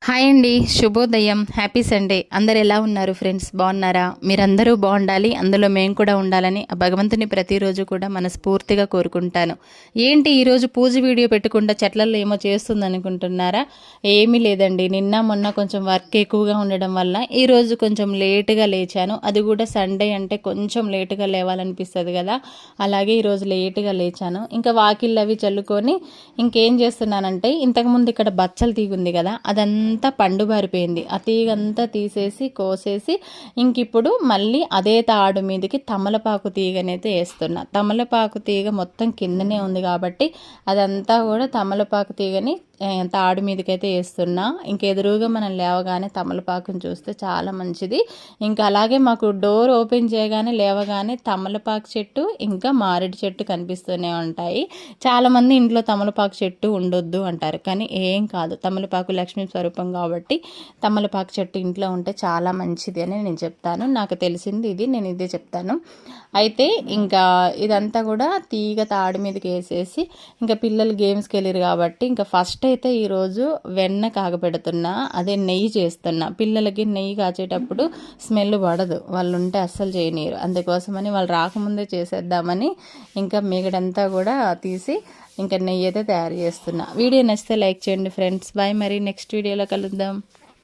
Hi అండి, శుభోదయం, happy Sunday. అందరు ఎలా ఉన్నారు ఫ్రెండ్స్? బాగున్నారా? మీరందరూ బాగుండాలి, అందులో మేము కూడా ఉండాలని ఆ భగవంతుని ప్రతిరోజు కూడా మనస్ఫూర్తిగా కోరుకుంటాను. ఏంటి ఈరోజు పూజ వీడియో పెట్టకుండా చెట్లలో ఏమో చేస్తుంది అనుకుంటున్నారా? ఏమీ లేదండి, నిన్న మొన్న కొంచెం వర్క్ ఎక్కువగా ఉండడం వల్ల ఈరోజు కొంచెం లేటుగా లేచాను. అది కూడా సండే అంటే కొంచెం లేటుగా లేవాలనిపిస్తుంది కదా, అలాగే ఈరోజు లేటుగా లేచాను. ఇంకా వాకిళ్ళు అవి చల్లుకొని ఇంకేం చేస్తున్నానంటే, ఇంతకుముందు ఇక్కడ బచ్చలు తీగుంది కదా, అదంతా పండు బారిపోయింది. ఆ తీగంతా తీసేసి కోసేసి ఇంకిప్పుడు మళ్ళీ అదే తాడు మీదకి తమలపాకు తీగనైతే వేస్తున్నా. తమలపాకు తీగ మొత్తం కిందనే ఉంది కాబట్టి అదంతా కూడా తమలపాకు తీగని తాడు మీదకైతే వేస్తున్నా. ఇంకెదురుగా మనం లేవగానే తమలపాకుని చూస్తే చాలా మంచిది. ఇంకా అలాగే మాకు డోర్ ఓపెన్ చేయగానే లేవగానే తమలపాకు చెట్టు ఇంకా మామిడి చెట్టు కనిపిస్తూనే ఉంటాయి. చాలామంది ఇంట్లో తమలపాకు చెట్టు ఉండొద్దు అంటారు, కానీ ఏం కాదు, తమలపాకు లక్ష్మీ స్వరూపం కాబట్టి తమలపాకు చెట్టు ఇంట్లో ఉంటే చాలా మంచిది అని నేను చెప్తాను. నాకు తెలిసింది ఇది, నేను ఇదే చెప్తాను. అయితే ఇంకా ఇదంతా కూడా తీగ తాడు మీదకి వేసేసి ఇంకా పిల్లలు గేమ్స్కి వెళ్ళారు కాబట్టి ఇంకా ఫస్ట్ అయితే ఈరోజు వెన్న కాగపెడుతున్నా, అదే నెయ్యి చేస్తున్నా. పిల్లలకి నెయ్యి కాచేటప్పుడు స్మెల్ పడదు, వాళ్ళు ఉంటే అస్సలు చేయనీరు. అందుకోసమని వాళ్ళు రాకముందే చేసేద్దామని ఇంకా మిగడంతా కూడా తీసి ఇంకా నెయ్యి అయితే తయారు చేస్తున్నా. వీడియో నచ్చితే లైక్ చేయండి ఫ్రెండ్స్. బాయ్, మరి నెక్స్ట్ వీడియోలో కలుద్దాం.